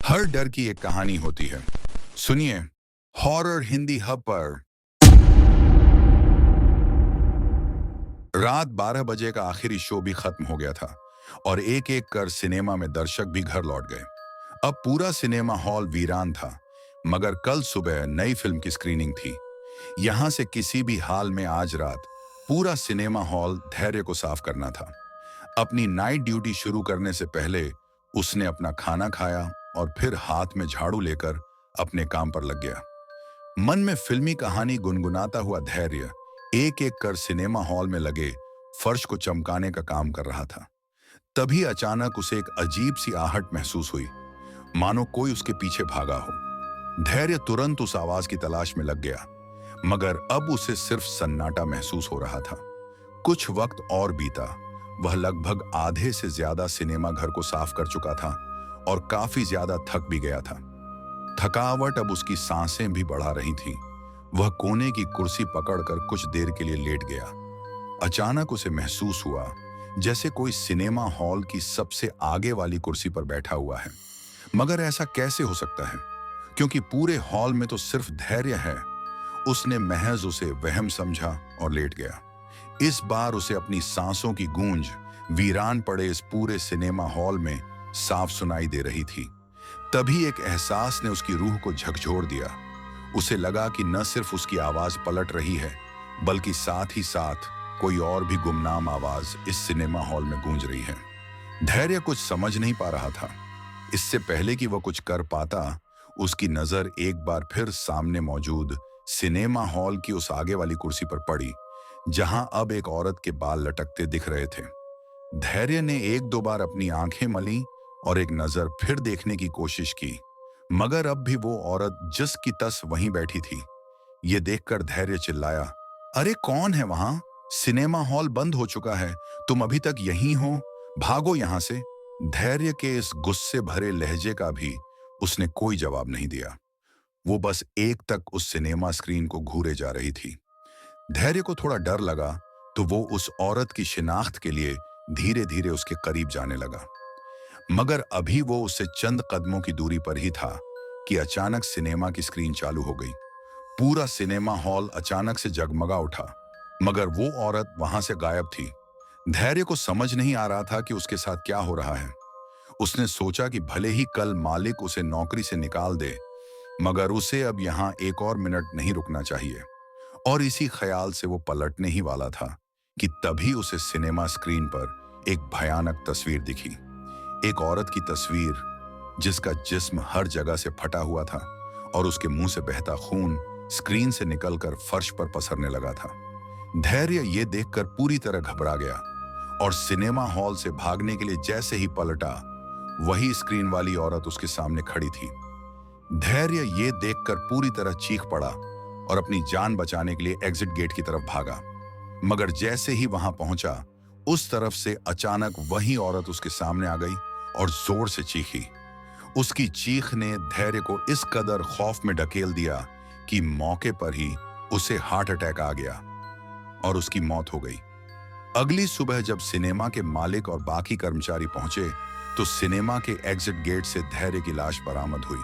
हर डर की एक कहानी होती है। सुनिए, हॉरर हिंदी हब पर रात 12 बजे का आखिरी शो भी खत्म हो गया था और एक एक कर सिनेमा में दर्शक भी घर लौट गए। अब पूरा सिनेमा हॉल वीरान था, मगर कल सुबह नई फिल्म की स्क्रीनिंग थी। यहां से किसी भी हाल में आज रात पूरा सिनेमा हॉल धैर्य को साफ करना था। अपनी नाइट ड्यूटी शुरू करने से पहले उसने अपना खाना खाया और फिर हाथ में झाड़ू लेकर अपने काम पर लग गया। मन में फिल्मी कहानी गुनगुनाता हुआ धैर्य एक एक कर सिनेमा हॉल में लगे फर्श को चमकाने का काम कर रहा था। तभी अचानक उसे एक अजीब सी आहट महसूस हुई, मानो कोई उसके पीछे भागा हो। धैर्य तुरंत उस आवाज की तलाश में लग गया, मगर अब उसे सिर्फ सन्नाटा महसूस हो रहा था। कुछ वक्त और बीता। वह लगभग आधे से ज्यादा सिनेमा घर को साफ कर चुका था और काफी ज्यादा थक भी गया था। थकावट अब उसकी सांसें भी बढ़ा रही थीं। वह कोने की कुर्सी पकड़कर कुछ देर के लिए लेट गया। अचानक उसे महसूस हुआ जैसे कोई सिनेमा हॉल की सबसे आगे वाली कुर्सी पर बैठा हुआ है। मगर ऐसा कैसे हो सकता है, क्योंकि पूरे हॉल में तो सिर्फ धैर्य है। उसने महज उसे वहम समझा और लेट गया। इस बार उसे अपनी सांसों की गूंज वीरान पड़े इस पूरे सिनेमा हॉल में साफ सुनाई दे रही थी। तभी एक एहसास ने उसकी रूह को झकझोर दिया। उसे लगा कि न सिर्फ उसकी आवाज पलट रही है, बल्कि साथ ही साथ कोई और भी गुमनाम आवाज इस सिनेमा हॉल में गूंज रही है। धैर्य कुछ समझ नहीं पा रहा था। इससे पहले कि वह कुछ कर पाता, उसकी नजर एक बार फिर सामने मौजूद सिनेमा हॉल की उस आगे वाली कुर्सी पर पड़ी, जहां अब एक औरत के बाल लटकते दिख रहे थे। धैर्य ने एक दो बार अपनी आंखें मली और एक नजर फिर देखने की कोशिश की, मगर अब भी वो औरत जस की तस वहीं बैठी थी। ये देखकर धैर्य चिल्लाया, अरे कौन है वहां? सिनेमा हॉल बंद हो चुका है, तुम अभी तक यहीं हो, भागो यहां से। धैर्य के इस गुस्से भरे लहजे का भी उसने कोई जवाब नहीं दिया। वो बस एक तक उस सिनेमा स्क्रीन को घूरे जा रही थी। धैर्य को थोड़ा डर लगा, तो वो उस औरत की शिनाख्त के लिए धीरे धीरे उसके करीब जाने लगा। मगर अभी वो उससे चंद कदमों की दूरी पर ही था कि अचानक सिनेमा की स्क्रीन चालू हो गई। पूरा सिनेमा हॉल अचानक से जगमगा उठा, मगर वो औरत वहां से गायब थी। धैर्य को समझ नहीं आ रहा था कि उसके साथ क्या हो रहा है। उसने सोचा कि भले ही कल मालिक उसे नौकरी से निकाल दे, मगर उसे अब यहाँ एक और मिनट नहीं रुकना चाहिए। और इसी ख्याल से वो पलटने ही वाला था कि तभी उसे सिनेमा स्क्रीन पर एक भयानक तस्वीर दिखी। एक औरत की तस्वीर, जिसका जिस्म हर जगह से फटा हुआ था और उसके मुंह से बहता खून स्क्रीन से निकलकर फर्श पर पसरने लगा था। धैर्य ये देखकर पूरी तरह घबरा गया और सिनेमा हॉल से भागने के लिए जैसे ही पलटा, वही स्क्रीन वाली औरत उसके सामने खड़ी थी। धैर्य ये देखकर पूरी तरह चीख पड़ा और अपनी जान बचाने के लिए एग्जिट गेट की तरफ भागा। मगर जैसे ही वहां पहुंचा, उस तरफ से अचानक वही औरत उसके सामने आ गई और जोर से चीखी। उसकी चीख ने धैर्य को इस कदर खौफ में ढकेल दिया कि मौके पर ही उसे हार्ट अटैक आ गया और उसकी मौत हो गई। अगली सुबह जब सिनेमा के मालिक और बाकी कर्मचारी पहुंचे, तो सिनेमा के एग्जिट गेट से धैर्य की लाश बरामद हुई।